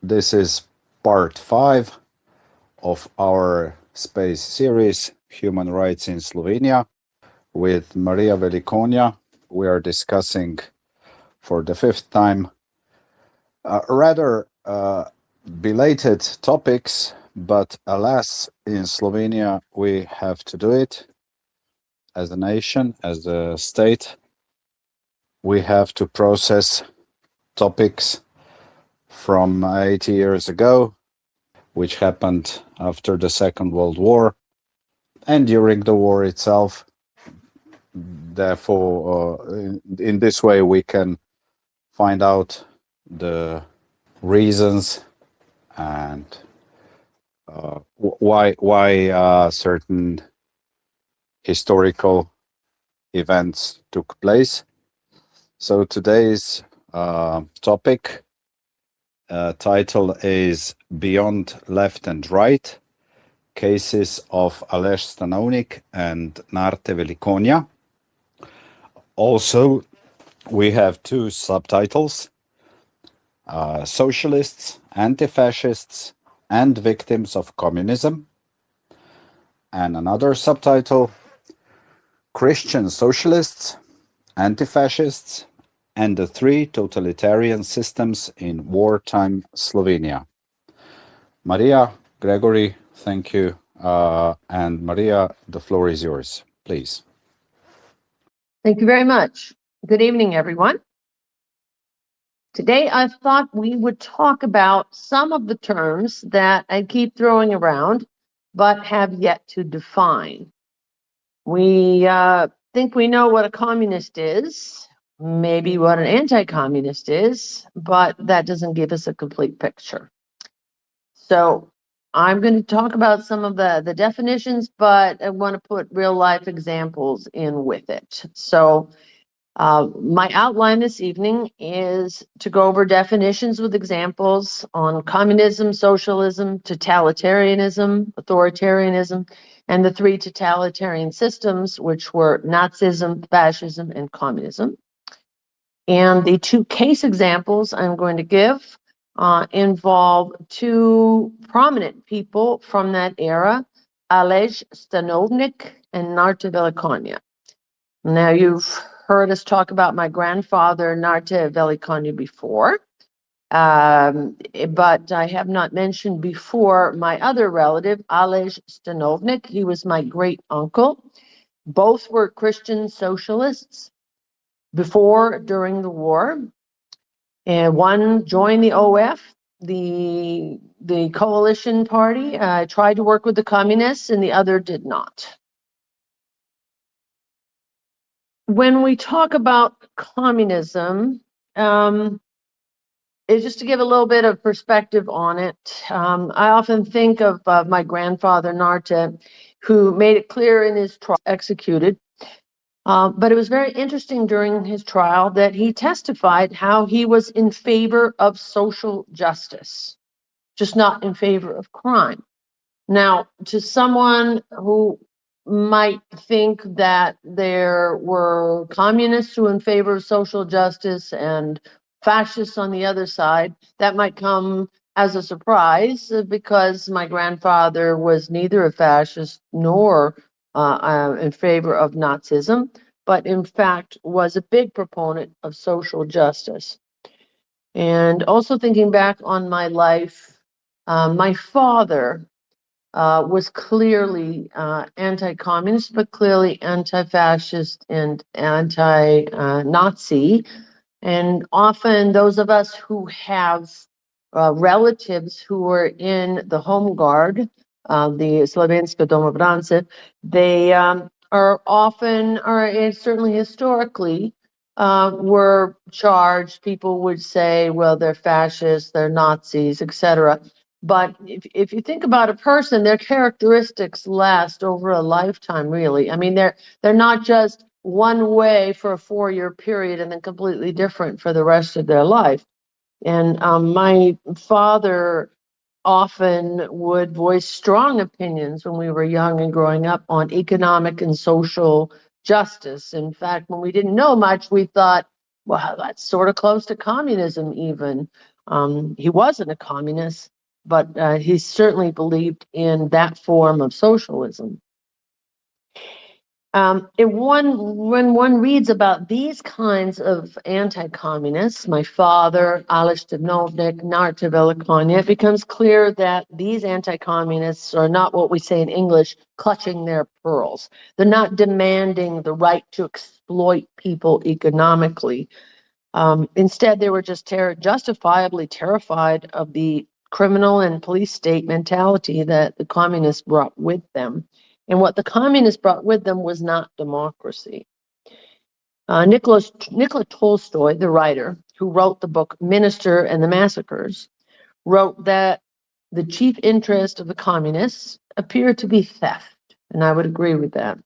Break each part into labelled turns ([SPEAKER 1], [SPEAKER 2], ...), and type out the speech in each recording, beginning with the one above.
[SPEAKER 1] This is part 5 of our space series, Human Rights in Slovenia, with Narte Velikonja. We are discussing for the 5th time rather belated topics, but alas, in Slovenia we have to do it as a nation, as a state. We have to process topics from 80 years ago, which happened after the Second World War and during the war itself. Therefore, in this way, we can find out the reasons and why certain historical events took place. So today's topic title is Beyond Left and Right, Cases of Aleš Stanovnik and Narte Velikonja. Also, we have 2 subtitles, Socialists, Anti-Fascists, and Victims of Communism. And another subtitle, Christian Socialists, Anti-Fascists, and the 3 totalitarian systems in wartime Slovenia. Maria, Gregory, thank you. And Maria, the floor is yours, please.
[SPEAKER 2] Thank you very much. Good evening, everyone. Today, I thought we would talk about some of the terms that I keep throwing around, but have yet to define. We think we know what a communist is, maybe what an anti-communist is, but that doesn't give us a complete picture. So I'm going to talk about some of the definitions, but I want to put real life examples in with it. So my outline this evening is to go over definitions with examples on communism, socialism, totalitarianism, authoritarianism, and the 3 totalitarian systems, which were Nazism, fascism, and communism. And the 2 case examples I'm going to give involve 2 prominent people from that era, Aleš Stanovnik and Narte Velikonja. Now, you've heard us talk about my grandfather, Narte Velikonja, before, but I have not mentioned before my other relative, Aleš Stanovnik. He was my great uncle. Both were Christian socialists before, during the war. And one joined the OF, the coalition party, tried to work with the communists, and the other did not. When we talk about communism, it's just to give a little bit of perspective on it. I often think of my grandfather, Narte, who made it clear in his trial, executed. But it was very interesting during his trial that he testified how he was in favor of social justice, just not in favor of crime. Now, to someone who might think that there were communists who were in favor of social justice and fascists on the other side, that might come as a surprise because my grandfather was neither a fascist nor in favor of Nazism, but in fact was a big proponent of social justice. And also thinking back on my life, my father was clearly anti-communist, but clearly anti-fascist and anti-Nazi. And often those of us who have relatives who were in the Home Guard, the Slovenska domobrance, they are often, or certainly historically, were charged. People would say, well, they're fascists, they're Nazis, etc. But if you think about a person, their characteristics last over a lifetime, really. I mean, they're not just one way for a 4-year period and then completely different for the rest of their life. And my father often would voice strong opinions when we were young and growing up on economic and social justice. In fact, when we didn't know much, we thought, well, that's sort of close to communism even. He wasn't a communist, but he certainly believed in that form of socialism. When one reads about these kinds of anti-communists, my father, Aleš Stanovnik, Narte Velikonja, it becomes clear that these anti-communists are not what we say in English, clutching their pearls. They're not demanding the right to exploit people economically. Instead, they were just justifiably terrified of the criminal and police state mentality that the communists brought with them. And what the communists brought with them was not democracy. Nikola Tolstoy, the writer, who wrote the book Minister and the Massacres, wrote that the chief interest of the communists appeared to be theft. And I would agree with that.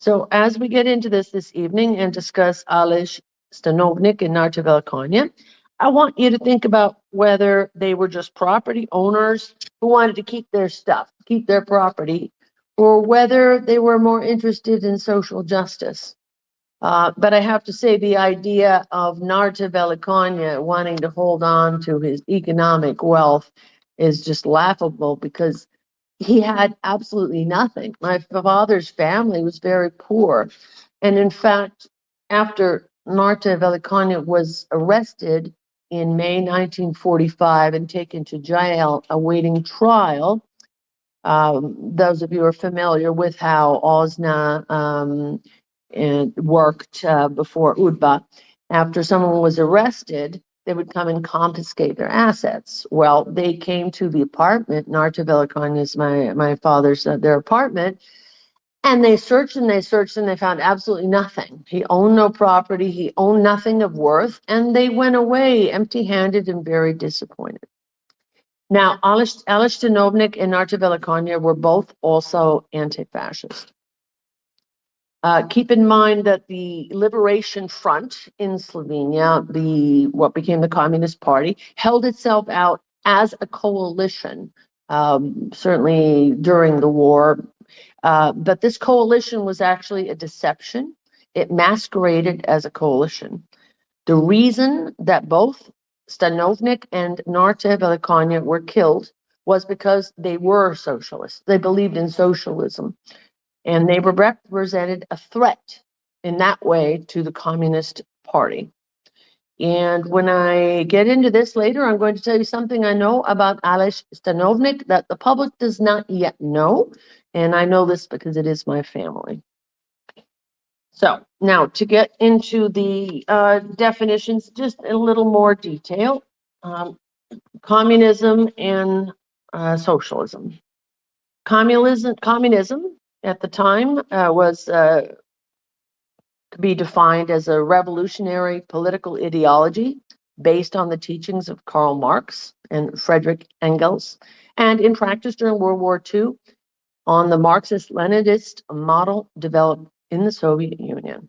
[SPEAKER 2] So as we get into this evening and discuss Aleš Stanovnik and Narte Velikonja, I want you to think about whether they were just property owners who wanted to keep their stuff, keep their property, or whether they were more interested in social justice. But I have to say the idea of Narte Velikonja wanting to hold on to his economic wealth is just laughable because he had absolutely nothing. My father's family was very poor. And in fact, after Narte Velikonja was arrested in May 1945 and taken to jail awaiting trial, those of you who are familiar with how OSNA worked before UDBA, after someone was arrested, they would come and confiscate their assets. Well, they came to the apartment, Narte Velikonja is my father's, their apartment, and they searched and they searched and they found absolutely nothing. He owned no property, he owned nothing of worth, and they went away empty-handed and very disappointed. Now, Aleš Stanovnik and Narte Velikonja were both also anti-fascist. Keep in mind that the Liberation Front in Slovenia, what became the Communist Party, held itself out as a coalition, certainly during the war. But this coalition was actually a deception. It masqueraded as a coalition. The reason that both Stanovnik and Narte Velikonja were killed was because they were socialists. They believed in socialism. And they represented a threat in that way to the Communist Party. And when I get into this later, I'm going to tell you something I know about Aleš Stanovnik that the public does not yet know. And I know this because it is my family. So now to get into the definitions, just a little more detail. Communism and socialism. Communism at the time could be defined as a revolutionary political ideology based on the teachings of Karl Marx and Friedrich Engels, and in practice during World War II on the Marxist-Leninist model developed in the Soviet Union.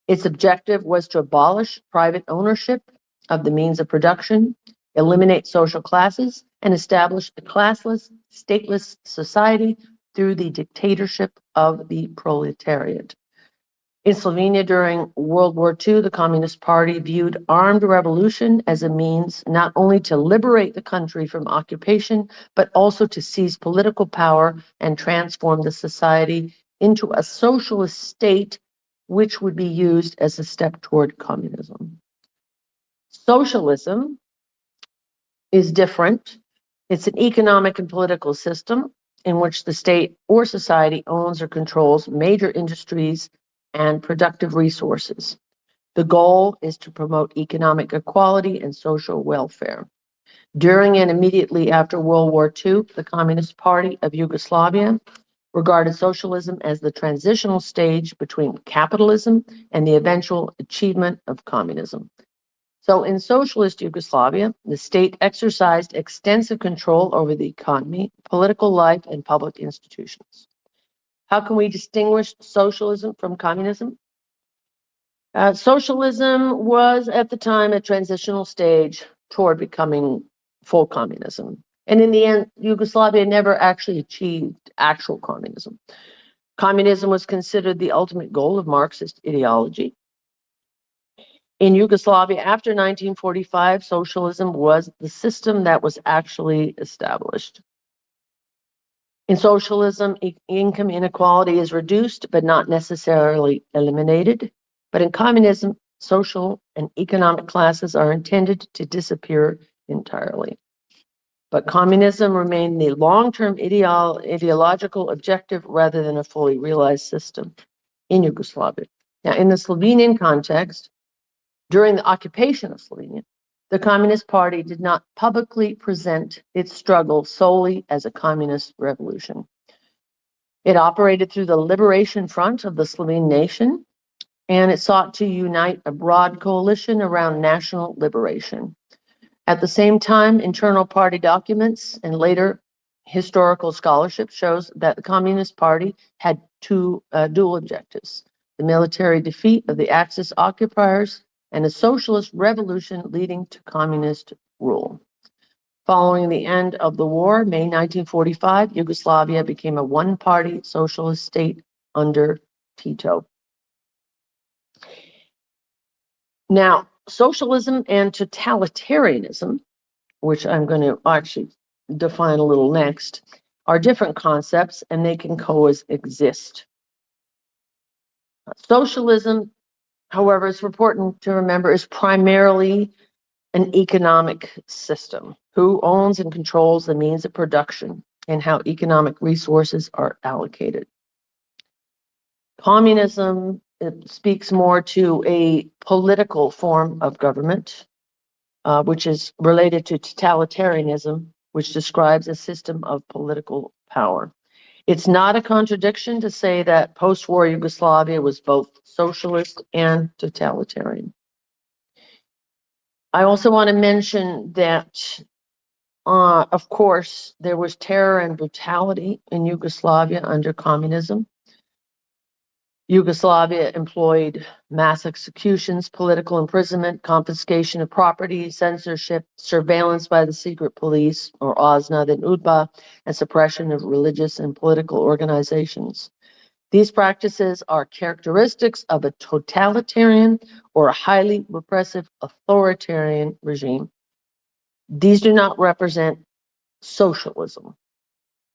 [SPEAKER 2] Its objective was to abolish private ownership of the means of production, eliminate social classes, and establish a classless, stateless society through the dictatorship of the proletariat. In Slovenia during World War II, the Communist Party viewed armed revolution as a means not only to liberate the country from occupation, but also to seize political power and transform the society into a socialist state, which would be used as a step toward communism. Socialism is different. It's an economic and political system in which the state or society owns or controls major industries and productive resources. The goal is to promote economic equality and social welfare. During and immediately after World War II, the Communist Party of Yugoslavia regarded socialism as the transitional stage between capitalism and the eventual achievement of communism. So in socialist Yugoslavia, the state exercised extensive control over the economy, political life, and public institutions. How can we distinguish socialism from communism? Socialism was at the time a transitional stage toward becoming full communism. And in the end, Yugoslavia never actually achieved actual communism. Communism was considered the ultimate goal of Marxist ideology. In Yugoslavia, after 1945, socialism was the system that was actually established. In socialism, income inequality is reduced, but not necessarily eliminated. But in communism, social and economic classes are intended to disappear entirely. But communism remained the long-term ideological objective rather than a fully realized system in Yugoslavia. Now, in the Slovenian context, during the occupation of Slovenia, the Communist Party did not publicly present its struggle solely as a communist revolution. It operated through the Liberation Front of the Slovene nation, and it sought to unite a broad coalition around national liberation. At the same time, internal party documents and later historical scholarship shows that the Communist Party had two dual objectives: the military defeat of the Axis occupiers and a socialist revolution leading to communist rule. Following the end of the war, May 1945, Yugoslavia became a one-party socialist state under Tito. Now, socialism and totalitarianism, which I'm going to actually define a little next, are different concepts and they can coexist. Socialism, however, it's important to remember, is primarily an economic system. Who owns and controls the means of production and how economic resources are allocated. Communism, it speaks more to a political form of government, which is related to totalitarianism, which describes a system of political power. It's not a contradiction to say that post-war Yugoslavia was both socialist and totalitarian. I also want to mention that, of course, there was terror and brutality in Yugoslavia under communism. Yugoslavia employed mass executions, political imprisonment, confiscation of property, censorship, surveillance by the secret police, or OZNA, then UDBA, and suppression of religious and political organizations. These practices are characteristics of a totalitarian or a highly repressive authoritarian regime. These do not represent socialism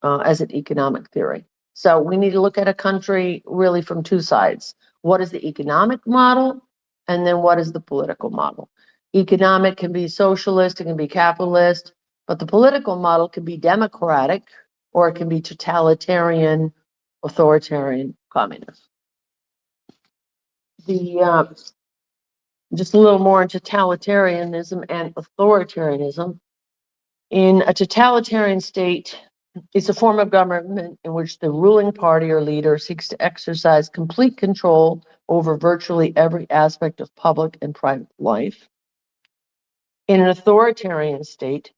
[SPEAKER 2] as an economic theory. So we need to look at a country really from two sides. What is the economic model? And then what is the political model? Economic can be socialist, it can be capitalist, but the political model can be democratic or it can be totalitarian, authoritarian, communist. Just a little more into totalitarianism and authoritarianism. In a totalitarian state, it's a form of government in which the ruling party or leader seeks to exercise complete control over virtually every aspect of public and private life. In an authoritarian state,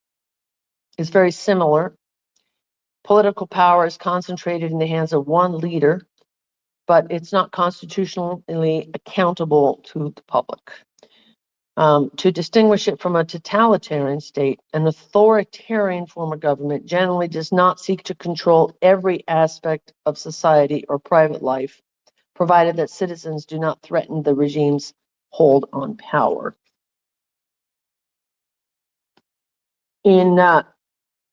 [SPEAKER 2] it's very similar. Political power is concentrated in the hands of one leader, but it's not constitutionally accountable to the public. To distinguish it from a totalitarian state, an authoritarian form of government generally does not seek to control every aspect of society or private life, provided that citizens do not threaten the regime's hold on power. In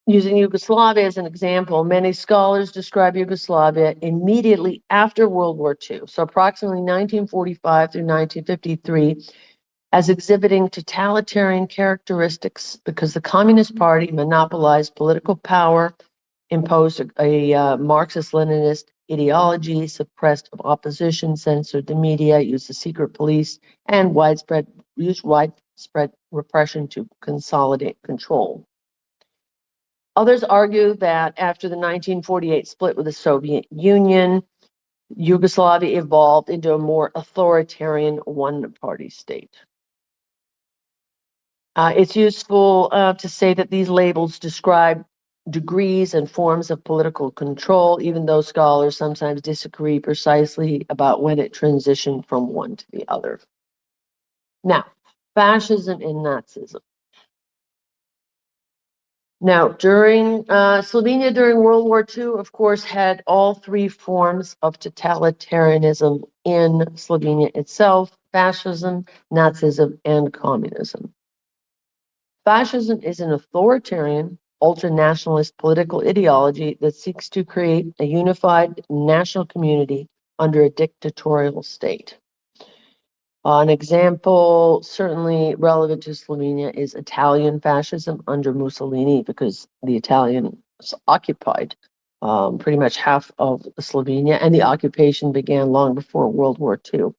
[SPEAKER 2] using Yugoslavia as an example, many scholars describe Yugoslavia immediately after World War II, so approximately 1945 through 1953, as exhibiting totalitarian characteristics because the Communist Party monopolized political power, imposed a Marxist-Leninist ideology, suppressed opposition, censored the media, used the secret police, and used widespread repression to consolidate control. Others argue that after the 1948 split with the Soviet Union, Yugoslavia evolved into a more authoritarian one-party state. It's useful to say that these labels describe degrees and forms of political control, even though scholars sometimes disagree precisely about when it transitioned from one to the other. Now, fascism and Nazism. Now, Slovenia during World War II, of course, had all three forms of totalitarianism in Slovenia itself, fascism, Nazism, and communism. Fascism is an authoritarian, ultra-nationalist political ideology that seeks to create a unified national community under a dictatorial state. An example certainly relevant to Slovenia is Italian fascism under Mussolini, because the Italians occupied pretty much half of Slovenia, and the occupation began long before World War II.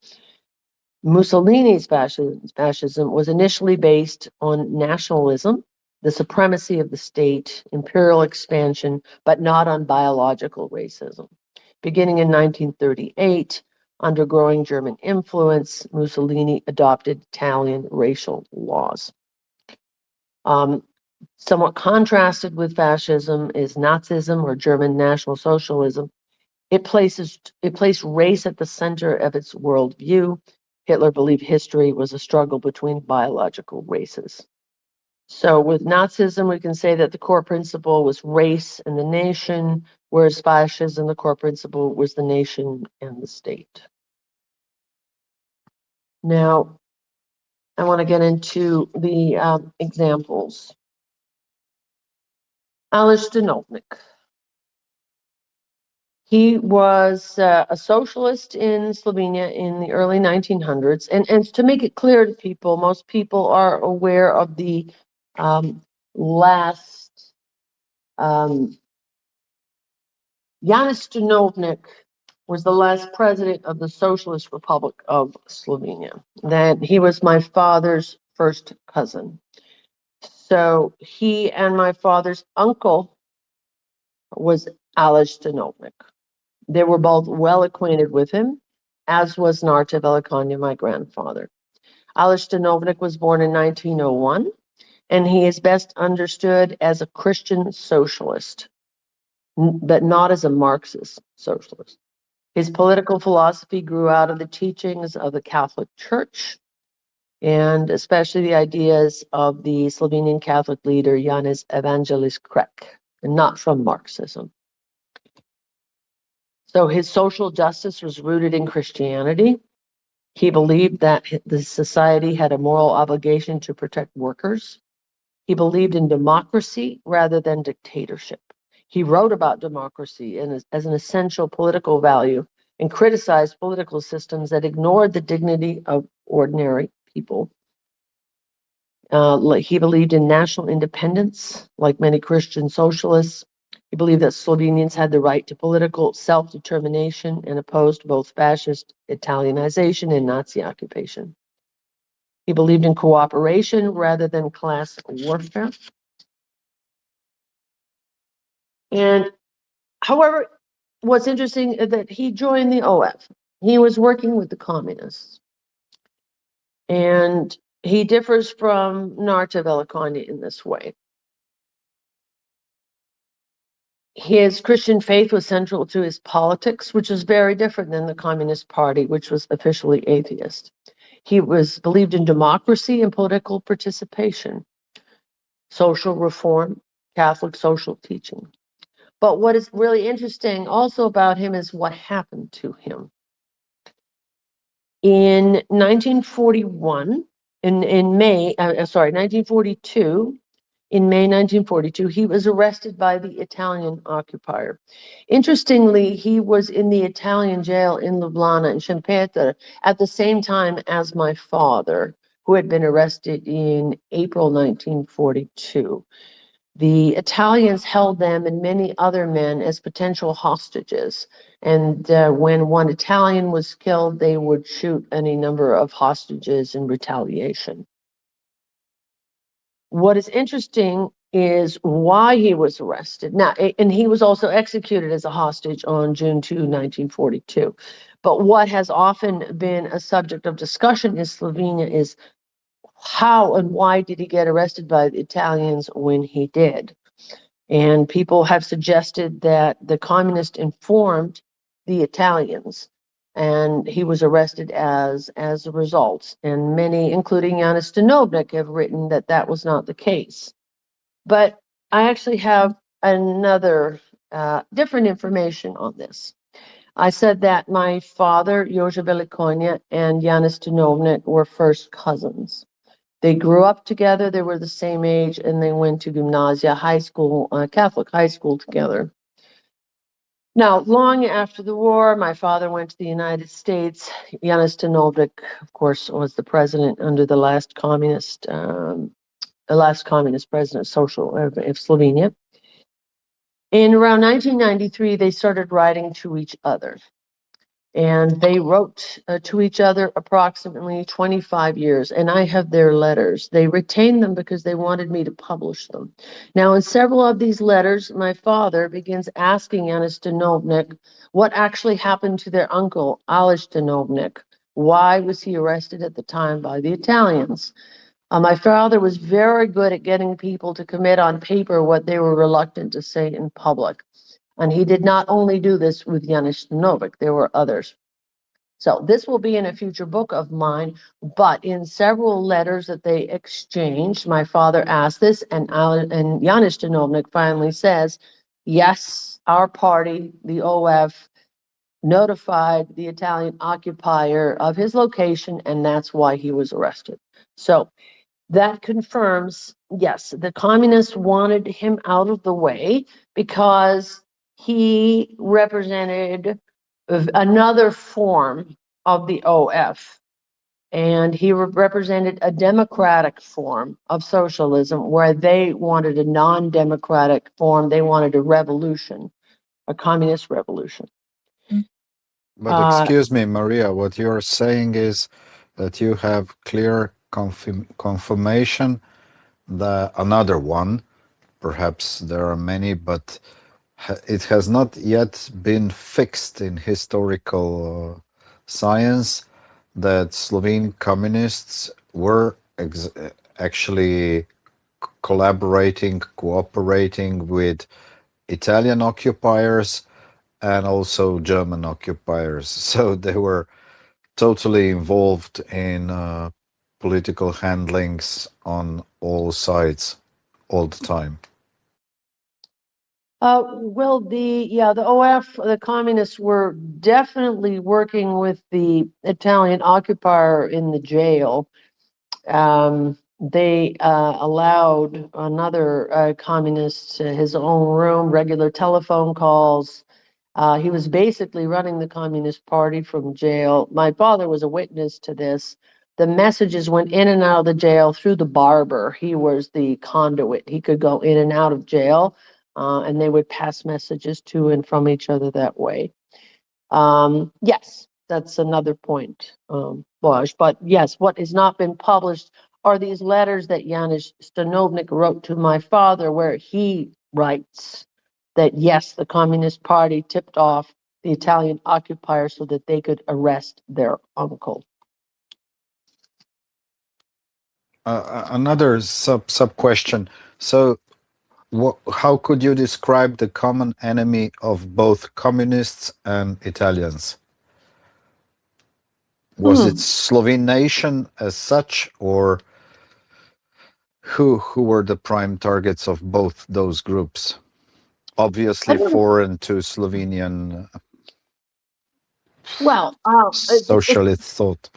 [SPEAKER 2] Mussolini's fascism was initially based on nationalism, the supremacy of the state, imperial expansion, but not on biological racism. Beginning in 1938, under growing German influence, Mussolini adopted Italian racial laws. Somewhat contrasted with fascism is Nazism, or German National Socialism. It placed race at the center of its worldview. Hitler believed history was a struggle between biological races. So with Nazism, we can say that the core principle was race and the nation, whereas fascism, the core principle was the nation and the state. Now, I want to get into the examples. Aleš Stanovnik. He was a socialist in Slovenia in the early 1900s. And to make it clear to people, most people are aware of the last Janez Stanovnik was the last president of the Socialist Republic of Slovenia. That he was my father's first cousin. So he and my father's uncle was Aleš Stanovnik. They were both well acquainted with him, as was Narte Velikonja, my grandfather. Aleš Stanovnik was born in 1901, and he is best understood as a Christian socialist, but not as a Marxist socialist. His political philosophy grew out of the teachings of the Catholic Church, and especially the ideas of the Slovenian Catholic leader Janez Evangelist Krek, and not from Marxism. So his social justice was rooted in Christianity. He believed that the society had a moral obligation to protect workers. He believed in democracy rather than dictatorship. He wrote about democracy as an essential political value and criticized political systems that ignored the dignity of ordinary people. He believed in national independence, like many Christian socialists. He believed that Slovenians had the right to political self-determination and opposed both fascist Italianization and Nazi occupation. He believed in cooperation rather than class warfare. And however, what's interesting is that he joined the OF. He was working with the communists. And he differs from Narte Velikonja in this way. His Christian faith was central to his politics, which is very different than the Communist Party, which was officially atheist. He believed in democracy and political participation, social reform, Catholic social teaching. But what is really interesting also about him is what happened to him. In 1941, in May 1942, in May 1942, he was arrested by the Italian occupier. Interestingly, he was in the Italian jail in Ljubljana and Šempeter at the same time as my father, who had been arrested in April 1942. The Italians held them and many other men as potential hostages. And when one Italian was killed, they would shoot any number of hostages in retaliation. What is interesting is why he was arrested. Now, and he was also executed as a hostage on June 2, 1942. But what has often been a subject of discussion in Slovenia is how and why did he get arrested by the Italians when he did? And people have suggested that the communists informed the Italians, and he was arrested as a result. And many, including Janez Stanovnik, have written that that was not the case. But I actually have another different information on this. I said that my father, Jože Velikonja, and Narte Stanovnik were first cousins. They grew up together, they were the same age, and they went to gymnasia, high school, Catholic high school together. Now, long after the war, my father went to the United States. Narte Stanovnik, of course, was the president under the last communist president of Slovenia. In around 1993, they started writing to each other. And they wrote to each other approximately 25 years, and I have their letters. They retained them because they wanted me to publish them. Now, in several of these letters, my father begins asking Narte Stanovnik what actually happened to their uncle, Aleš Stanovnik. Why was he arrested at the time by the Italians? My father was very good at getting people to commit on paper what they were reluctant to say in public. And he did not only do this with Narte Stanovnik, there were others. So this will be in a future book of mine, but in several letters that they exchanged, my father asked this, and Narte Stanovnik finally says, yes, our party, the OF, notified the Italian occupier of his location, and that's why he was arrested. So that confirms, yes, the communists wanted him out of the way because he represented another form of the OF. And he represented a democratic form of socialism where they wanted a non-democratic form. They wanted a revolution, a communist revolution.
[SPEAKER 1] But excuse me, Maria, what you're saying is that you have clear confirmation that another one, perhaps there are many, but it has not yet been fixed in historical science that Slovene communists were actually collaborating, cooperating with Italian occupiers and also German occupiers. So they were totally involved in political handlings on all sides, all the time.
[SPEAKER 2] Well, the OF, the communists were definitely working with the Italian occupier in the jail. They allowed another communist his own room, regular telephone calls. He was basically running the Communist Party from jail. My father was a witness to this. The messages went in and out of the jail through the barber. He was the conduit. He could go in and out of jail, and they would pass messages to and from each other that way. Yes, that's another point, Blaž. But yes, what has not been published are these letters that Narte Stanovnik wrote to my father, where he writes that yes, the Communist Party tipped off the Italian occupier so that they could arrest their uncle.
[SPEAKER 1] Another sub question. So, how could you describe the common enemy of both communists and Italians? Was it Slovene nation as such, or who were the prime targets of both those groups? Obviously foreign to Slovenian socialist thought.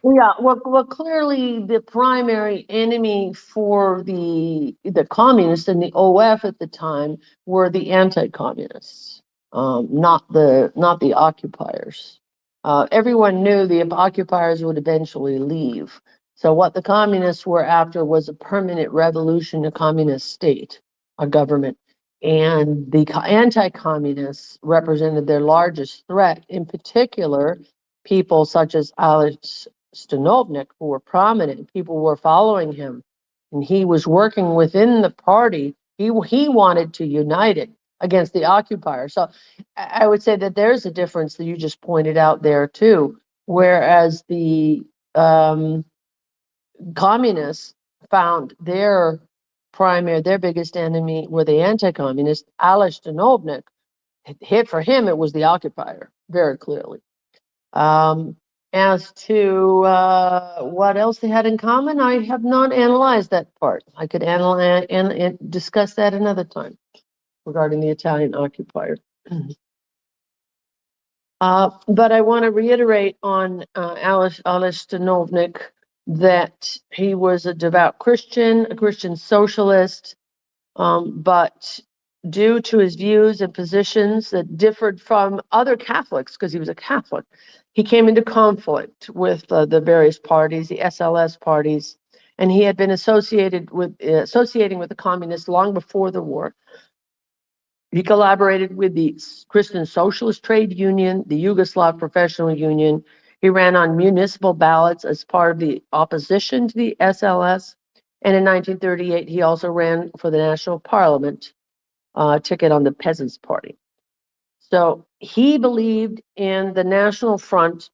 [SPEAKER 2] Yeah, well, clearly the primary enemy for the communists and the OF at the time were the anti-communists, not the occupiers. Everyone knew the occupiers would eventually leave. So what the communists were after was a permanent revolution, a communist state, a government. And the anti-communists represented their largest threat, in particular, people such as Aleš Stanovnik, who were prominent, people were following him, and he was working within the party. He wanted to unite it against the occupier. So I would say that there's a difference that you just pointed out there too. Whereas the communists found their biggest enemy were the anti-communists. Aleš Stanovnik, for him, it was the occupier, very clearly. As to what else they had in common, I have not analyzed that part. I could analyze and discuss that another time regarding the Italian occupier. But I want to reiterate on Aleš Stanovnik that he was a devout Christian, a Christian socialist, but due to his views and positions that differed from other Catholics, because he was a Catholic, he came into conflict with the various parties, the SLS parties, and he had been associating with the communists long before the war. He collaborated with the Christian Socialist Trade Union, the Yugoslav Professional Union. He ran on municipal ballots as part of the opposition to the SLS. And in 1938, he also ran for the National Parliament ticket on the Peasants' Party. So he believed in the National Front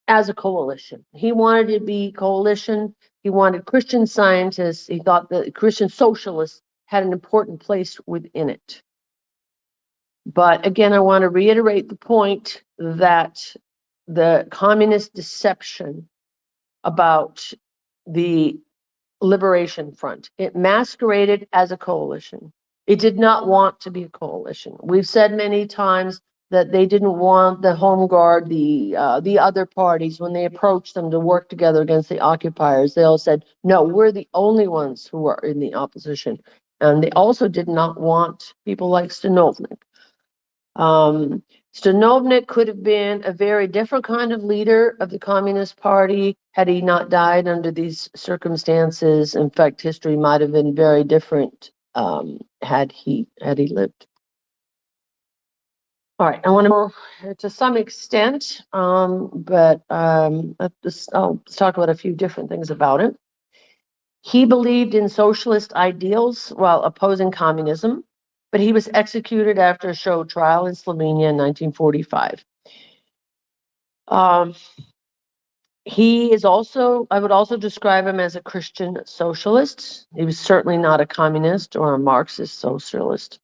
[SPEAKER 2] as a coalition. He wanted it to be coalition. He wanted Christian scientists. He thought that Christian socialists had an important place within it. But again, I want to reiterate the point that the communist deception about the Liberation Front, it masqueraded as a coalition. It did not want to be a coalition. We've said many times that they didn't want the Home Guard, the other parties, when they approached them to work together against the occupiers, they all said, no, we're the only ones who are in the opposition. And they also did not want people like Stanovnik. Stanovnik could have been a very different kind of leader of the Communist Party had he not died under these circumstances. In fact, history might have been very different had he lived. All right, I want to some extent, but I'll talk about a few different things about it. He believed in socialist ideals while opposing communism, but he was executed after a show trial in Slovenia in 1945. He is also, I would also describe him as a Christian socialist. He was certainly not a communist or a Marxist socialist.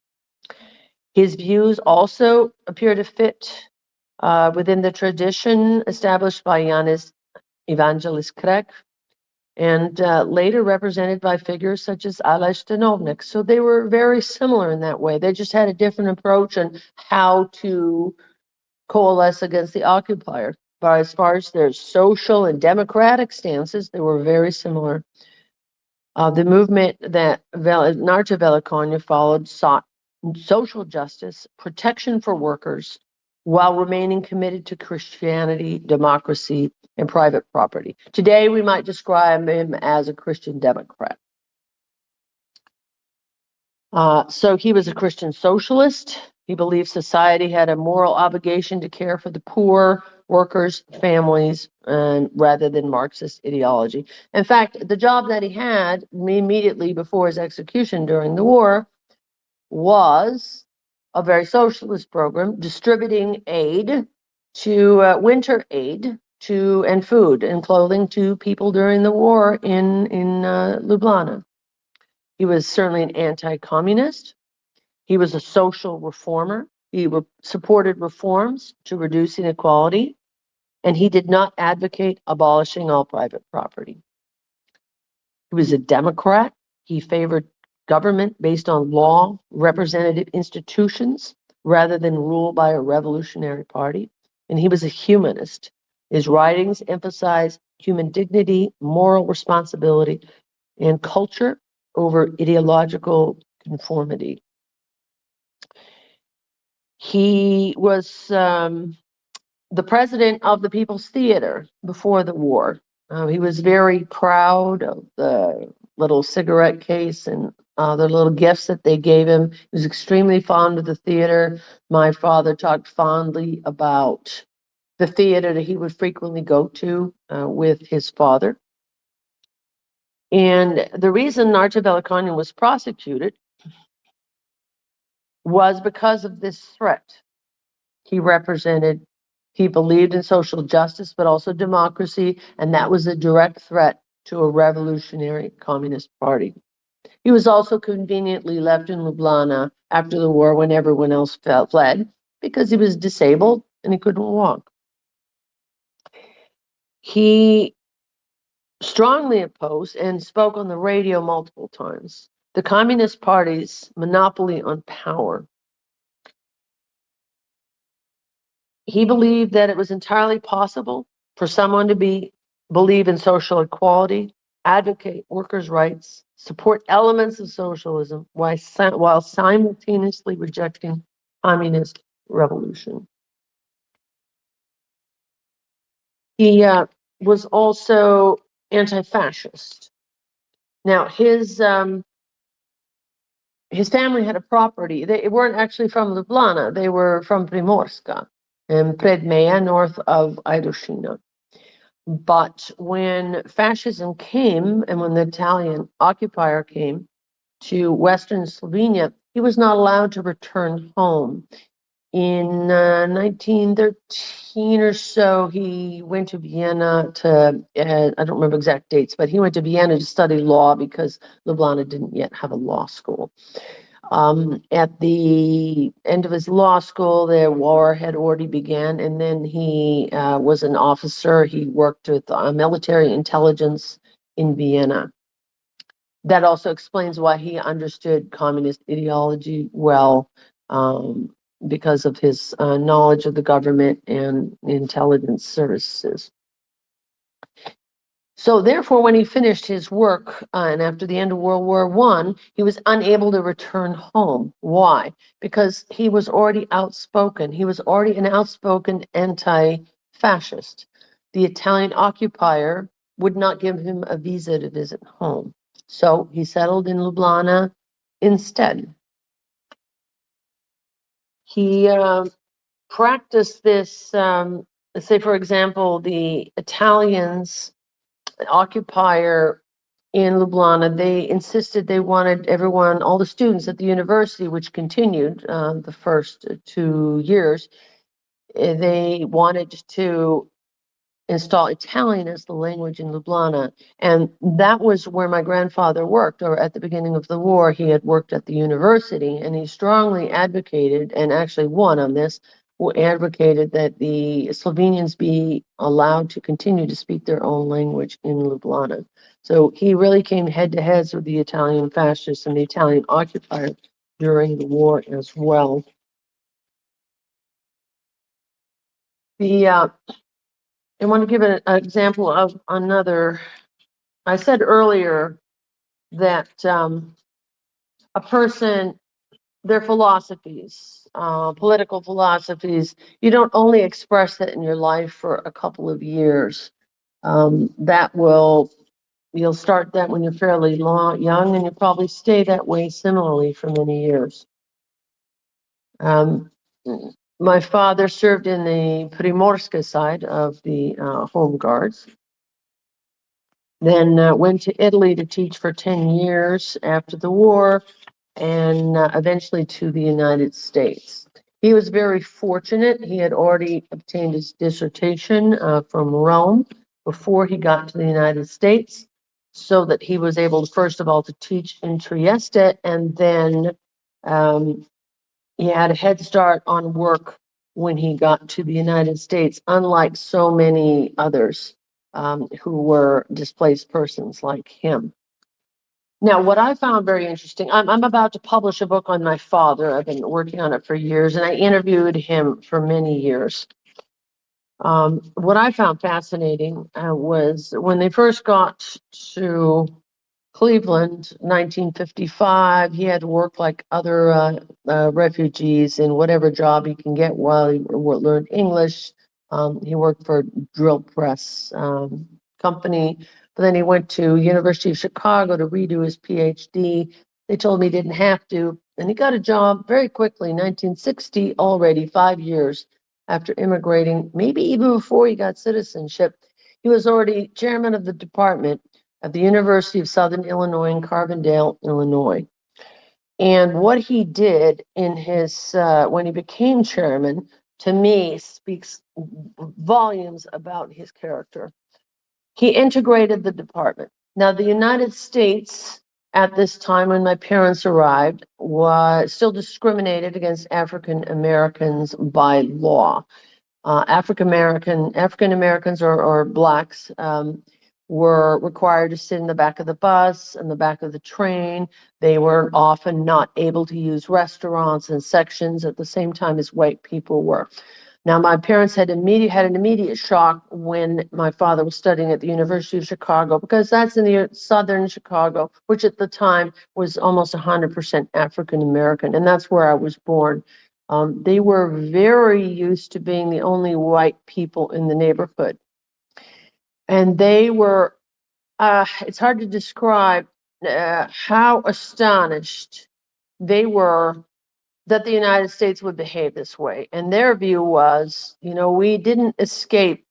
[SPEAKER 2] His views also appear to fit within the tradition established by Ioannis Evangelis Krek, and later represented by figures such as Aleš Stanovnik. So they were very similar in that way. They just had a different approach on how to coalesce against the occupier. But as far as their social and democratic stances, they were very similar. The movement that Narte Velikonja followed sought social justice, protection for workers, while remaining committed to Christianity, democracy, and private property. Today, we might describe him as a Christian Democrat. So he was a Christian socialist. He believed society had a moral obligation to care for the poor, workers, families, rather than Marxist ideology. In fact, the job that he had immediately before his execution during the war was a very socialist program, distributing aid to winter aid to and food and clothing to people during the war in Ljubljana. He was certainly an anti-communist. He was a social reformer. He supported reforms to reduce inequality, and he did not advocate abolishing all private property. He was a Democrat. He favored government based on law, representative institutions, rather than rule by a revolutionary party. And he was a humanist. His writings emphasize human dignity, moral responsibility, and culture over ideological conformity. He was the president of the People's Theater before the war. He was very proud of the little cigarette case and the little gifts that they gave him. He was extremely fond of the theater. My father talked fondly about the theater that he would frequently go to with his father. And the reason Narte Velikonja was prosecuted was because of this threat. He believed in social justice, but also democracy, and that was a direct threat to a revolutionary communist party. He was also conveniently left in Ljubljana after the war when everyone else fled, because he was disabled and he couldn't walk. He strongly opposed and spoke on the radio multiple times the Communist Party's monopoly on power. He believed that it was entirely possible for someone to believe in social equality, advocate workers' rights, support elements of socialism while simultaneously rejecting communist revolution. He was also anti-fascist. Now, his family had a property. They weren't actually from Ljubljana. They were from Primorska in Predmeja, north of Ajdovščina. But when fascism came and when the Italian occupier came to Western Slovenia, he was not allowed to return home. In 1913 or so, he went to Vienna to, I don't remember exact dates, but he went to Vienna to study law because Ljubljana didn't yet have a law school. At the end of his law school, the war had already began, and then he was an officer. He worked with military intelligence in Vienna. That also explains why he understood communist ideology well, because of his knowledge of the government and intelligence services. So therefore, when he finished his work, and after the end of World War I, he was unable to return home. Why? Because he was already outspoken. He was already an outspoken anti-fascist. The Italian occupier would not give him a visa to visit home. So he settled in Ljubljana instead. He practiced this, say, for example, the Italians occupier in Ljubljana, they insisted they wanted everyone, all the students at the university, which continued the first 2 years, they wanted to install Italian as the language in Ljubljana. And that was where my grandfather worked, or at the beginning of the war, he had worked at the university, and he strongly advocated, and actually won on this, who advocated that the Slovenians be allowed to continue to speak their own language in Ljubljana. So he really came head to head with the Italian fascists and the Italian occupier during the war as well. I want to give an example of another. I said earlier that a person, their philosophies, political philosophies, you don't only express that in your life for a couple of years. You'll start that when you're fairly young, and you'll probably stay that way similarly for many years. My father served in the Primorska side of the Home Guards, then went to Italy to teach for 10 years after the war, and eventually to the United States. He was very fortunate. He had already obtained his dissertation from Rome before he got to the United States, so that he was able, first of all, to teach in Trieste, and then he had a head start on work when he got to the United States, unlike so many others who were displaced persons like him. Now, what I found very interesting, I'm about to publish a book on my father. I've been working on it for years, and I interviewed him for many years. What I found fascinating was when they first got to Cleveland, 1955, he had to work like other refugees in whatever job he can get while he learned English. He worked for a drill press company, but then he went to University of Chicago to redo his PhD. They told him he didn't have to, and he got a job very quickly, 1960 already, 5 years after immigrating, maybe even before he got citizenship. He was already chairman of the department at the University of Southern Illinois in Carbondale, Illinois. And what he did in his, when he became chairman, to me speaks volumes about his character. He integrated the department. Now, the United States at this time when my parents arrived was still discriminated against African Americans by law. African Americans or blacks were required to sit in the back of the bus and the back of the train. They were often not able to use restaurants and sections at the same time as white people were. Now, my parents had an immediate shock when my father was studying at the University of Chicago, because that's in the southern Chicago, which at the time was almost 100% African American, and that's where I was born. They were very used to being the only white people in the neighborhood. And they were, it's hard to describe how astonished they were that the United States would behave this way. And their view was, we didn't escape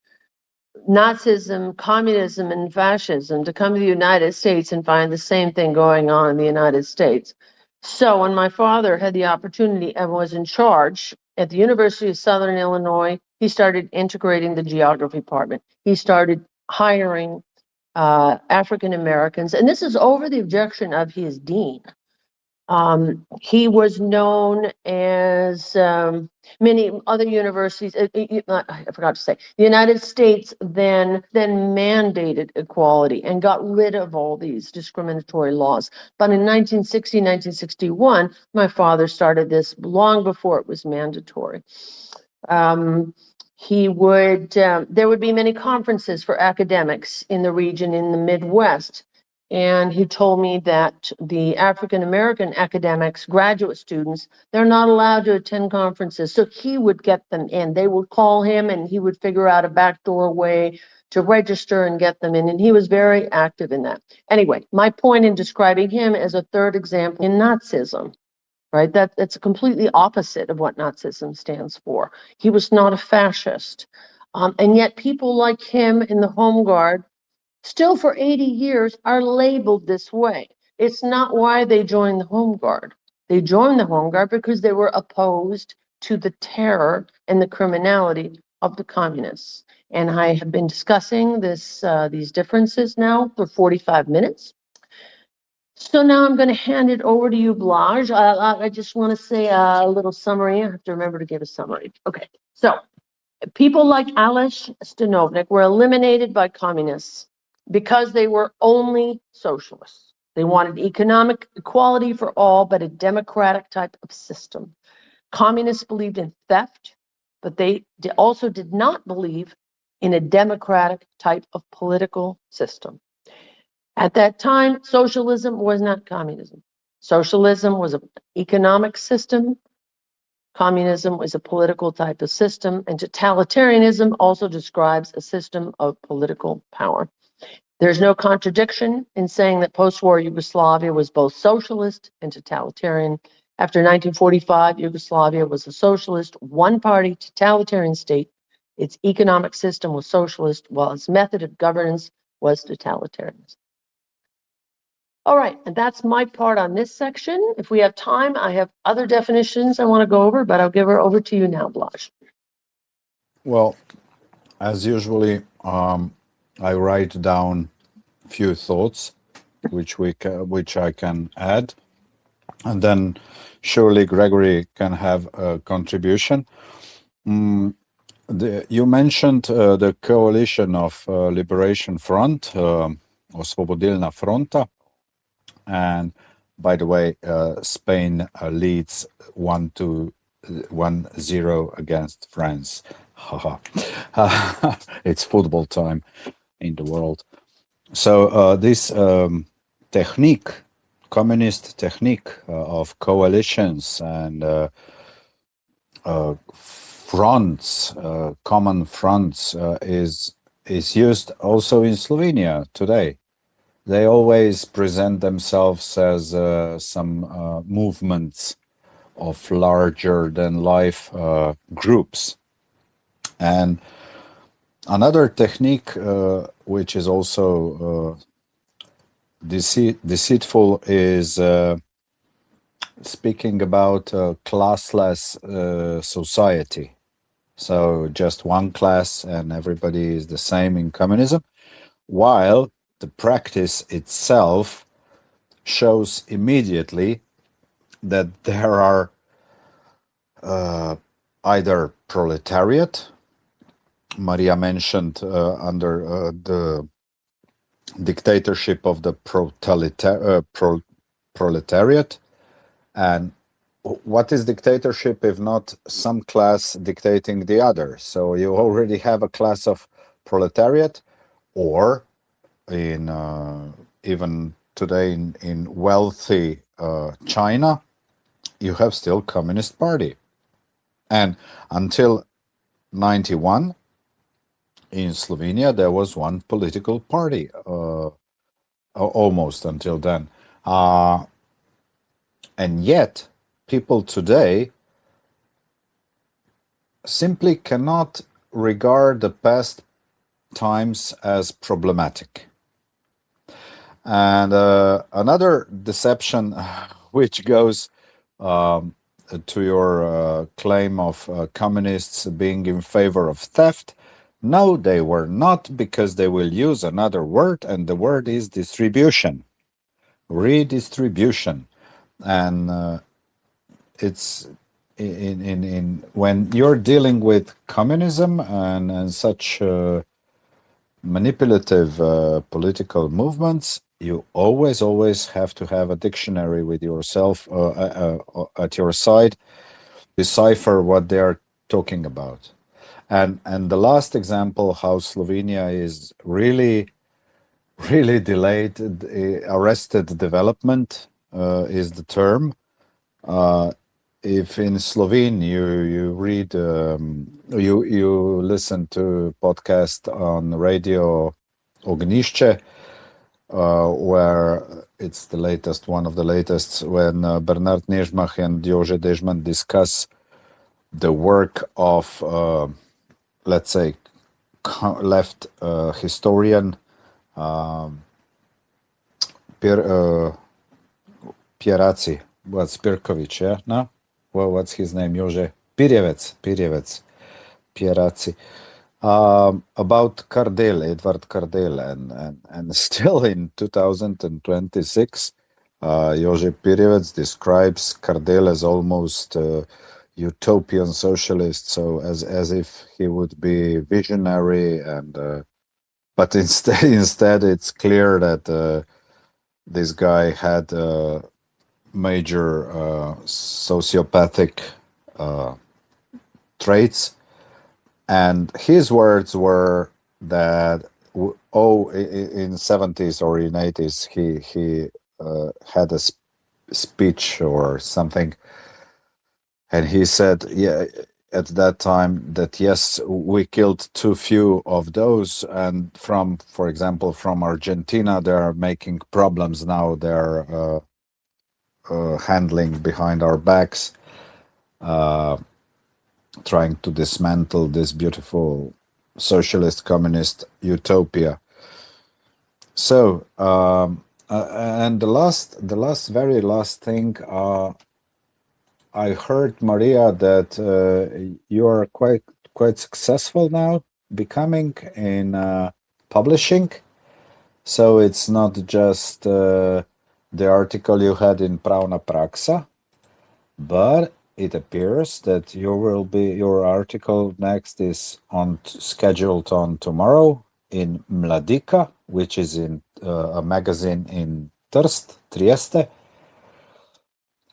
[SPEAKER 2] Nazism, communism, and fascism to come to the United States and find the same thing going on in the United States. So when my father had the opportunity and was in charge at the University of Southern Illinois, he started integrating the geography department. He started hiring African Americans, and this is over the objection of his dean. He was known as many other universities. I forgot to say, the United States then mandated equality and got rid of all these discriminatory laws. But in 1960, 1961, my father started this long before it was mandatory. There would be many conferences for academics in the region in the Midwest. And he told me that the African American academics, graduate students, they're not allowed to attend conferences. So he would get them in. They would call him and he would figure out a backdoor way to register and get them in. And he was very active in that. Anyway, my point in describing him as a third example in Nazism, right? That's completely opposite of what Nazism stands for. He was not a fascist. And yet people like him in the Home Guard still for 80 years are labeled this way. It's not why they joined the Home Guard. They joined the Home Guard because they were opposed to the terror and the criminality of the communists. And I have been discussing these differences now for 45 minutes. So now I'm going to hand it over to you, Blaž. I just want to say a little summary. I have to remember to give a summary. Okay, so people like Aleš Stanovnik were eliminated by communists because they were only socialists. They wanted economic equality for all, but a democratic type of system. Communists believed in theft, but they also did not believe in a democratic type of political system. At that time, socialism was not communism. Socialism was an economic system. Communism was a political type of system, and totalitarianism also describes a system of political power. There's no contradiction in saying that post-war Yugoslavia was both socialist and totalitarian. After 1945, Yugoslavia was a socialist, one-party totalitarian state. Its economic system was socialist, while its method of governance was totalitarian. All right, and that's my part on this section. If we have time, I have other definitions I want to go over, but I'll give her over to you now, Blaž.
[SPEAKER 1] Well, as usually, I write down a few thoughts which I can add, and then surely Gregory can have a contribution. You mentioned the coalition of Liberation Front, Osvobodilna Fronta, and by the way, Spain leads 1-0 against France. It's football time in the world. So this technique, communist technique of coalitions and fronts, common fronts, is used also in Slovenia today. They always present themselves as some movements of larger than life groups. And another technique which is also deceitful is speaking about classless society. So just one class and everybody is the same in communism, while the practice itself shows immediately that there are either proletariat, Maria mentioned under the dictatorship of the proletariat, and what is dictatorship if not some class dictating the other? So you already have a class of proletariat, or in even today in wealthy China, you have still Communist Party. And until 91, in Slovenia, there was one political party, almost until then. And yet, people today simply cannot regard the past times as problematic. And another deception, which goes to your claim of communists being in favor of theft. No, they were not, because they will use another word, and the word is distribution, redistribution. And it's in when you're dealing with communism and such manipulative political movements, you always have to have a dictionary with yourself at your side, decipher what they are talking about. And the last example how Slovenia is really delayed, arrested development is the term. If in Slovene you read, you listen to podcast on radio Ognišče, where it's the latest, one of the latest, when Bernard Nežmah and Jože Dežman discuss the work of, let's say, left historian Pieraci, what's Pirkovic, yeah? No? Well, what's his name? Jože Pirjevec, Pieraci. About Kardel, Edvard Kardel, and still in 2026, Jože Pirjevec describes Kardel as almost utopian socialist, so as if he would be visionary, and but instead it's clear that this guy had major sociopathic traits. And his words were that, in 70s or in 80s, he had a speech or something, and he said, yeah, at that time, that yes, we killed too few of those, and for example, from Argentina, they are making problems now. They're handling behind our backs, trying to dismantle this beautiful socialist communist utopia. So, and the very last thing, I heard, Maria, that you are quite successful now, becoming in publishing. So it's not just the article you had in Pravna Praksa, but it appears that your article next is scheduled on tomorrow in Mladika, which is in a magazine in Trieste.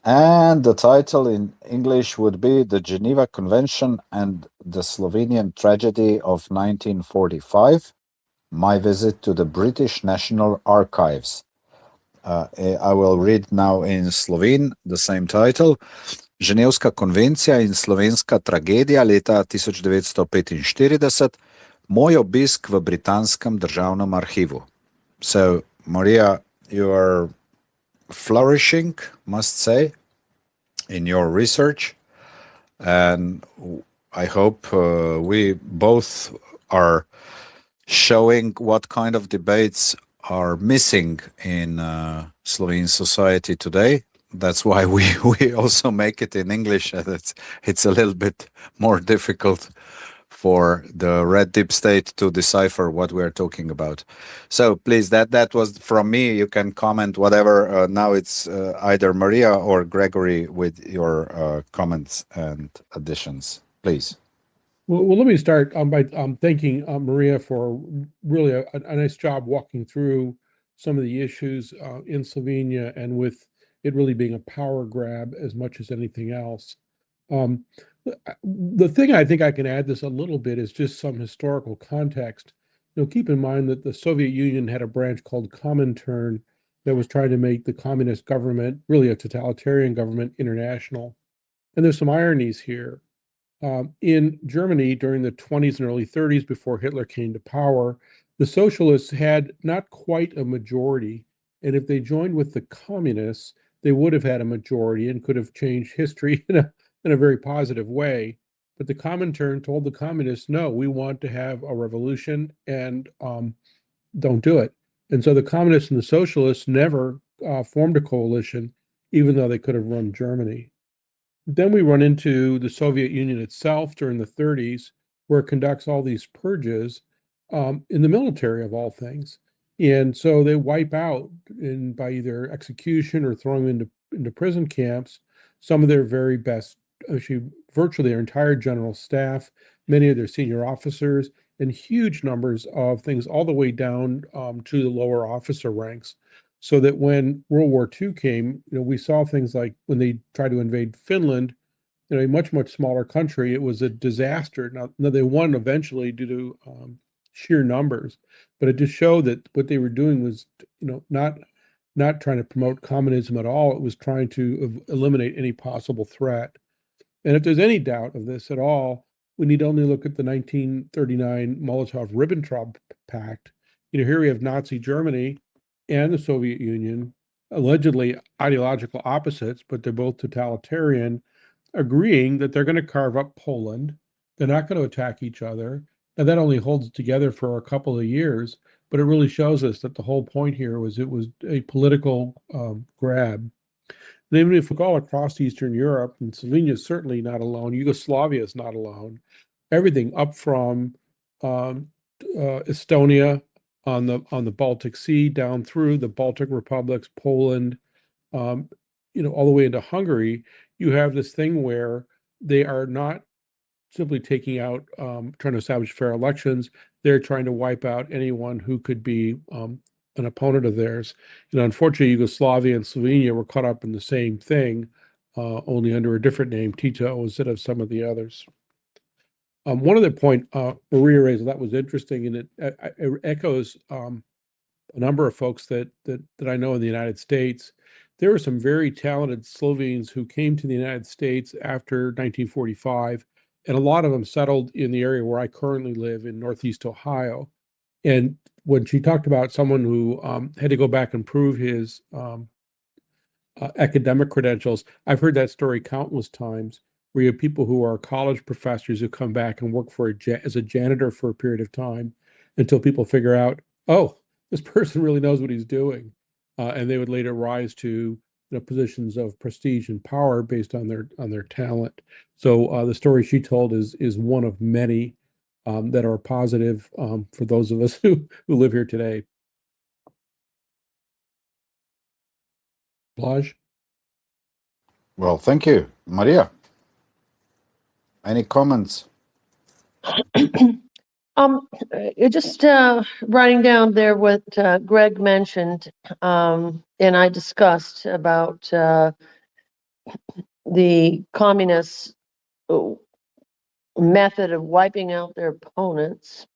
[SPEAKER 1] And the title in English would be The Geneva Convention and the Slovenian Tragedy of 1945, My Visit to the British National Archives. I will read now in Slovene the same title. Ženevska konvencija in slovenska tragedija leta 1945, moj obisk v Britanskem državnem arhivu. So, Maria, you are flourishing, must say, in your research, and I hope we both are showing what kind of debates are missing in Slovene society today. That's why we also make it in English, and it's a little bit more difficult for the red deep state to decipher what we're talking about. So please, that was from me. You can comment whatever. Now it's either Maria or Gregory with your comments and additions, please.
[SPEAKER 3] Well, let me start by thanking Maria for really a nice job walking through some of the issues in Slovenia and with it really being a power grab as much as anything else. The thing I think I can add this a little bit is just some historical context. Keep in mind that the Soviet Union had a branch called Comintern that was trying to make the communist government, really a totalitarian government, international. And there's some ironies here. In Germany during the 20s and early 30s, before Hitler came to power, the socialists had not quite a majority. And if they joined with the communists, they would have had a majority and could have changed history in a very positive way. But the Comintern told the communists, no, we want to have a revolution and don't do it. And so the communists and the socialists never formed a coalition, even though they could have run Germany. Then we run into the Soviet Union itself during the 30s, where it conducts all these purges in the military, of all things. And so they wipe out, by either execution or throwing them into prison camps, some of their very best, actually virtually their entire general staff, many of their senior officers, and huge numbers of things all the way down to the lower officer ranks. So that when World War II came, we saw things like when they tried to invade Finland, a much, much smaller country, it was a disaster. Now they won eventually due to sheer numbers, but it just showed that what they were doing was, not trying to promote communism at all. It was trying to eliminate any possible threat. And if there's any doubt of this at all, we need only look at the 1939 Molotov-Ribbentrop Pact. Here we have Nazi Germany and the Soviet Union, allegedly ideological opposites, but they're both totalitarian, agreeing that they're going to carve up Poland. They're not going to attack each other. And that only holds together for a couple of years, but it really shows us that the whole point here was it was a political grab. And even if we go all across Eastern Europe, and Slovenia is certainly not alone, Yugoslavia is not alone, everything up from Estonia on the Baltic Sea down through the Baltic republics, Poland, all the way into Hungary, you have this thing where they are not simply taking out, trying to establish fair elections. They're trying to wipe out anyone who could be an opponent of theirs. Unfortunately, Yugoslavia and Slovenia were caught up in the same thing, only under a different name, Tito, instead of some of the others. One other point Maria raised that was interesting, and it echoes a number of folks that I know in the United States. There were some very talented Slovenes who came to the United States after 1945, and a lot of them settled in the area where I currently live in Northeast Ohio. And when she talked about someone who had to go back and prove his academic credentials, I've heard that story countless times, where you have people who are college professors who come back and work as a janitor for a period of time until people figure out, oh, this person really knows what he's doing. And they would later rise to positions of prestige and power based on their talent. So the story she told is one of many that are positive for those of us who live here today. Blaž?
[SPEAKER 1] Well, thank you. Maria, any comments?
[SPEAKER 2] You're just writing down there what Greg mentioned, and I discussed about the communists' method of wiping out their opponents.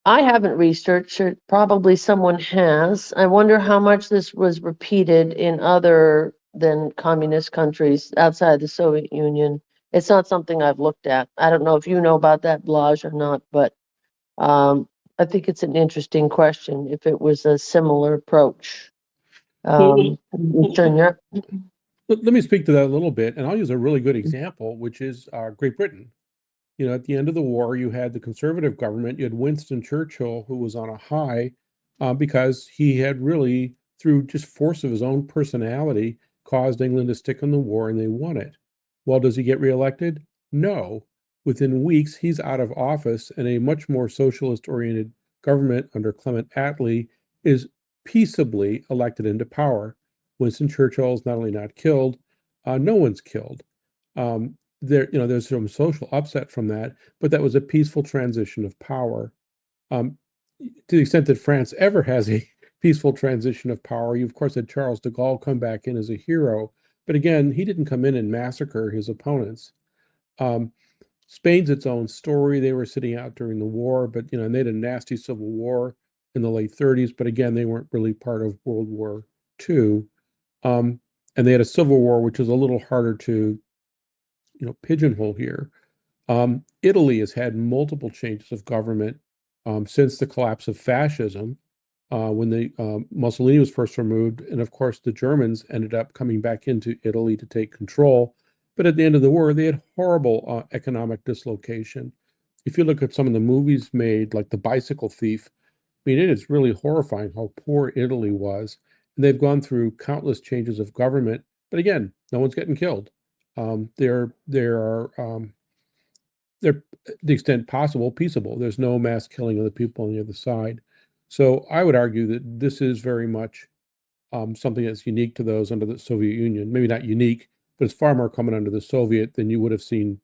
[SPEAKER 2] I haven't researched it. Probably someone has. I wonder how much this was repeated in other than communist countries outside the Soviet Union. It's not something I've looked at. I don't know if you know about that, Blaž, or not, but I think it's an interesting question if it was a similar approach. Eastern Europe.
[SPEAKER 3] Let me speak to that a little bit, and I'll use a really good example, which is Great Britain. At the end of the war, you had the conservative government. You had Winston Churchill, who was on a high because he had really, through just force of his own personality, caused England to stick in the war, and they won it. Well, does he get reelected? No. Within weeks, he's out of office, and a much more socialist-oriented government under Clement Attlee is peaceably elected into power. Winston Churchill is not only not killed, no one's killed. There's some social upset from that, but that was a peaceful transition of power. To the extent that France ever has a peaceful transition of power. You, of course, had Charles de Gaulle come back in as a hero, but again, he didn't come in and massacre his opponents. Spain's its own story. They were sitting out during the war, but and they had a nasty civil war in the late 30s, but again, they weren't really part of World War II. And they had a civil war, which is a little harder to pigeonhole here. Italy has had multiple changes of government since the collapse of fascism, when the Mussolini was first removed, and of course the Germans ended up coming back into Italy to take control. But at the end of the war, they had horrible economic dislocation. If you look at some of the movies made, like The Bicycle Thief, I mean, it is really horrifying how poor Italy was. And they've gone through countless changes of government, but again, no one's getting killed. They're to the extent possible, peaceable. There's no mass killing of the people on the other side. So I would argue that this is very much something that's unique to those under the Soviet Union. Maybe not unique, but it's far more common under the Soviet than you would have seen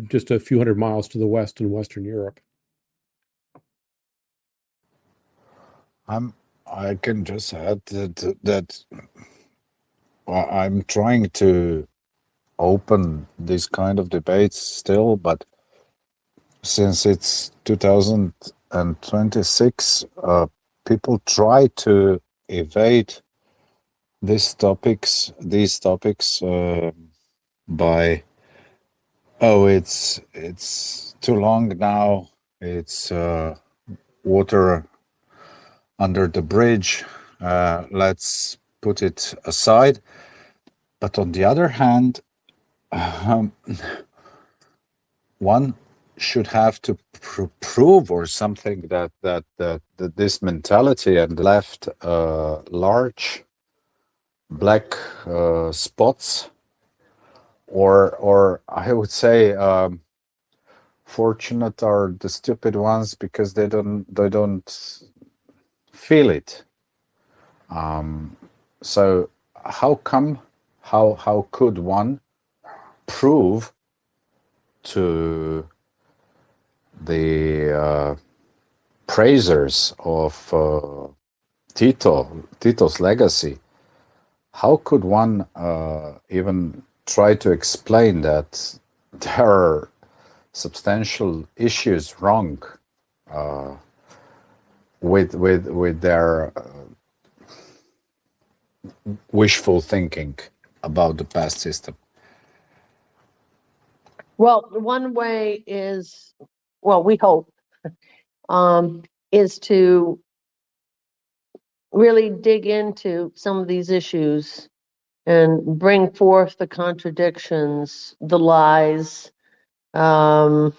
[SPEAKER 3] just a few hundred miles to the west in Western Europe.
[SPEAKER 1] I can just add that I'm trying to open these kind of debates still, but since it's 2026, people try to evade these topics by, oh, it's too long now, it's water under the bridge, let's put it aside. But on the other hand, one should have to prove or something that this mentality and left large black spots, or I would say fortunate are the stupid ones because they don't feel it. So how could one prove to the praisers of Tito's legacy, how could one even try to explain that there are substantial issues wrong with their wishful thinking about the past system?
[SPEAKER 2] Well, one way is, well, we hope, is to really dig into some of these issues and bring forth the contradictions, the lies. And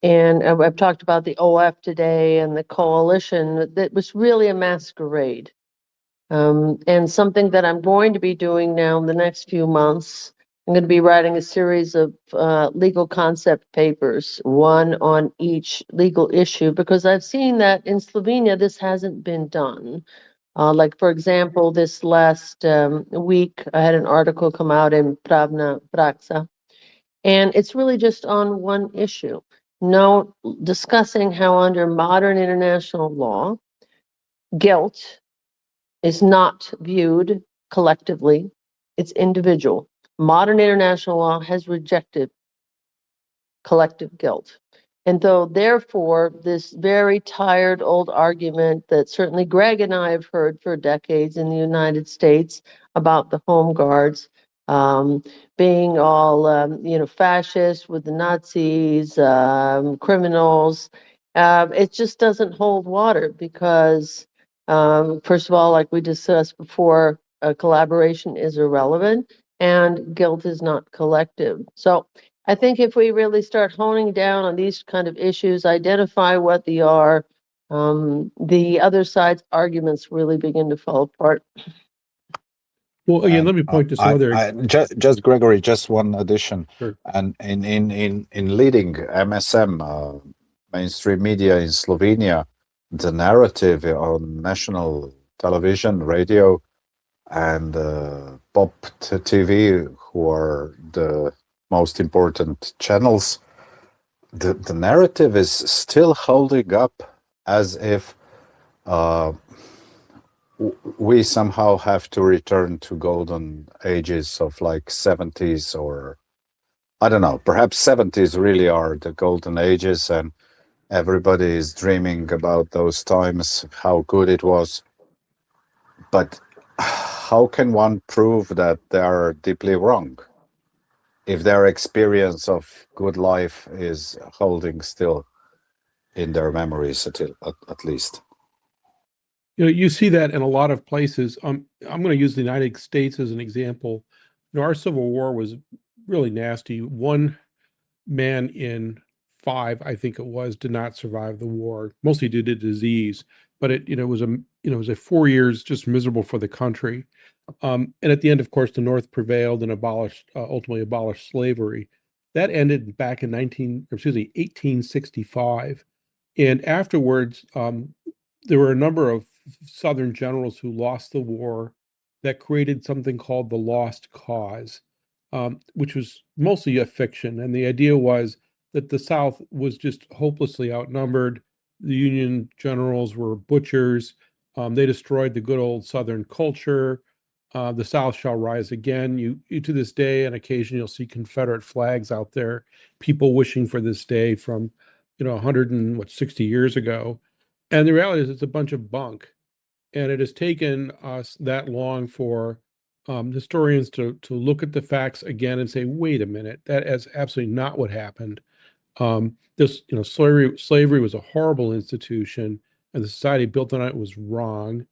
[SPEAKER 2] I've talked about the OF today and the coalition. That was really a masquerade. And something that I'm going to be doing now in the next few months, I'm going to be writing a series of legal concept papers, one on each legal issue, because I've seen that in Slovenia, this hasn't been done. Like, for example, this last week, I had an article come out in Pravna Praksa, and it's really just on one issue. No, discussing how under modern international law, guilt is not viewed collectively, it's individual. Modern international law has rejected collective guilt. And so therefore, this very tired old argument that certainly Greg and I have heard for decades in the United States about the Home Guards being all, fascist with the Nazis, criminals, it just doesn't hold water because, first of all, like we discussed before, collaboration is irrelevant and guilt is not collective. So I think if we really start honing down on these kind of issues, identify what they are, the other side's arguments really begin to fall apart.
[SPEAKER 3] Well, again, let me point to some other.
[SPEAKER 1] Just Gregory, just one addition.
[SPEAKER 3] Sure.
[SPEAKER 1] And in leading MSM, mainstream media in Slovenia, the narrative on national television, radio, and pop TV, who are the most important channels, the narrative is still holding up as if we somehow have to return to golden ages of like 70s, or I don't know, perhaps 70s really are the golden ages, and everybody is dreaming about those times, how good it was. But how can one prove that they are deeply wrong if their experience of good life is holding still in their memories, at least?
[SPEAKER 3] You know, you see that in a lot of places. I'm going to use the United States as an example. You know, our Civil War was really nasty. One man in 5, I think it was, did not survive the war, mostly due to disease. But it was a 4 years just miserable for the country. And at the end, of course, the North prevailed and ultimately abolished slavery. That ended back in 1865. And afterwards, there were a number of Southern generals who lost the war that created something called the Lost Cause, which was mostly a fiction. And the idea was that the South was just hopelessly outnumbered. The Union generals were butchers. They destroyed the good old Southern culture. The South shall rise again. You to this day, and occasionally you'll see Confederate flags out there, people wishing for this day from 160 years ago. And the reality is it's a bunch of bunk. And it has taken us that long for historians to look at the facts again and say, wait a minute, that is absolutely not what happened. Slavery was a horrible institution, and the society built on it was wrong.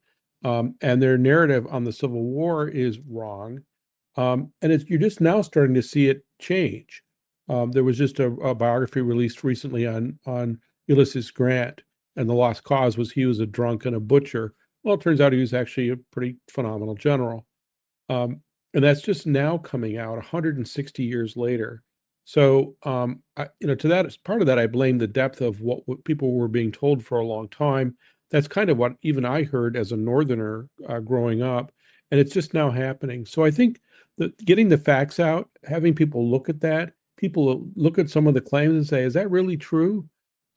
[SPEAKER 3] And their narrative on the Civil War is wrong. And you're just now starting to see it change. There was just a biography released recently on Ulysses Grant, and the lost cause was he was a drunk and a butcher. Well, it turns out he was actually a pretty phenomenal general. And that's just now coming out 160 years later. So, to that, part of that, I blame the depth of what people were being told for a long time. That's kind of what even I heard as a Northerner growing up, and it's just now happening. So I think that getting the facts out, having people look at that, people look at some of the claims and say, is that really true?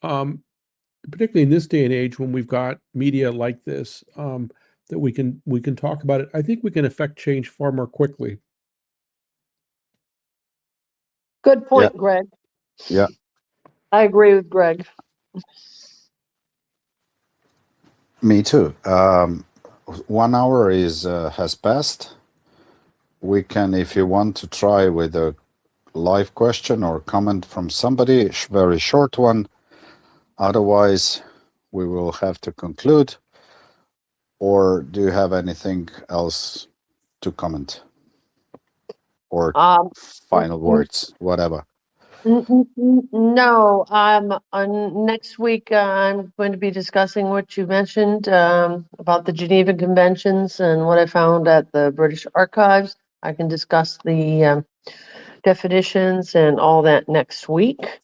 [SPEAKER 3] Particularly in this day and age when we've got media like this, that we can talk about it. I think we can affect change far more quickly.
[SPEAKER 2] Good point,
[SPEAKER 1] Yeah.
[SPEAKER 2] Greg.
[SPEAKER 1] Yeah.
[SPEAKER 2] I agree with Greg.
[SPEAKER 1] Me too. 1 hour has passed. We can, if you want to try with a live question or comment from somebody, very short one. Otherwise, we will have to conclude. Or do you have anything else to comment? Or final words, whatever.
[SPEAKER 2] No, next week I'm going to be discussing what you mentioned about the Geneva Conventions and what I found at the British Archives. I can discuss the definitions and all that next week.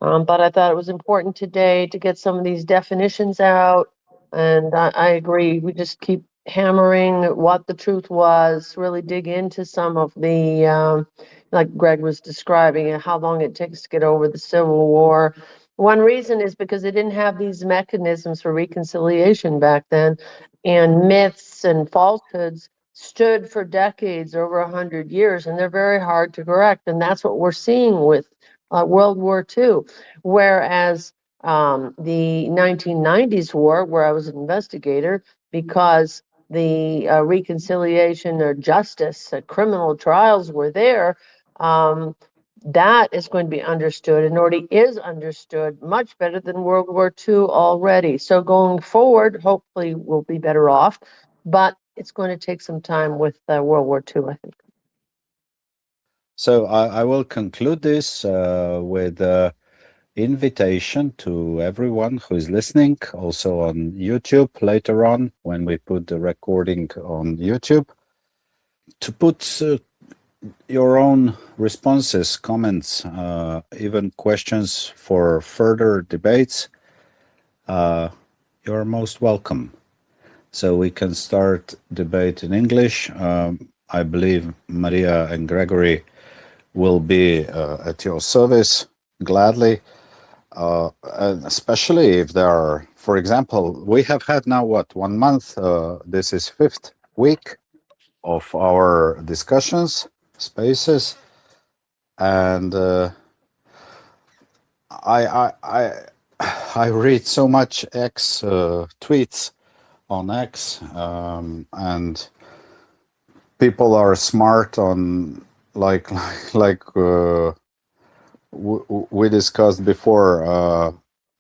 [SPEAKER 2] But I thought it was important today to get some of these definitions out. And I agree, we just keep hammering what the truth was, really dig into some of the, like Greg was describing, how long it takes to get over the Civil War. One reason is because they didn't have these mechanisms for reconciliation back then, and myths and falsehoods stood for decades, over 100 years, and they're very hard to correct. And that's what we're seeing with World War II, whereas the 1990s war, where I was an investigator, because the reconciliation or justice, criminal trials were there, that is going to be understood and already is understood much better than World War II already. So going forward, hopefully we'll be better off, but it's going to take some time with World War II, I think.
[SPEAKER 1] So I will conclude this with an invitation to everyone who is listening, also on YouTube later on when we put the recording on YouTube, to put your own responses, comments, even questions for further debates. You're most welcome. So we can start debate in English. I believe Maria and Gregory will be at your service gladly, and especially if there are for example, we have had now what, 1 month? This is 5th week of our discussions spaces, and I read so much X tweets on X, and people are smart on like we discussed before,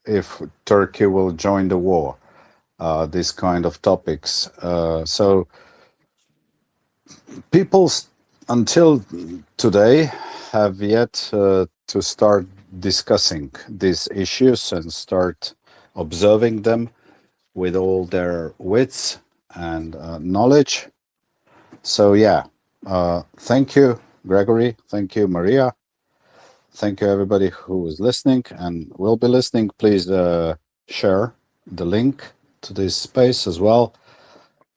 [SPEAKER 1] if Turkey will join the war, this kind of topics. So people until today have yet to start discussing these issues and start observing them with all their wits and knowledge. So yeah, thank you, Gregory. Thank you, Maria. Thank you, everybody who is listening and will be listening. Please share the link to this space as well,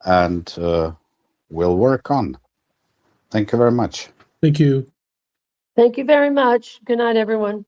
[SPEAKER 1] and we'll work on. Thank you very much.
[SPEAKER 3] Thank you.
[SPEAKER 2] Thank you very much. Good night, everyone.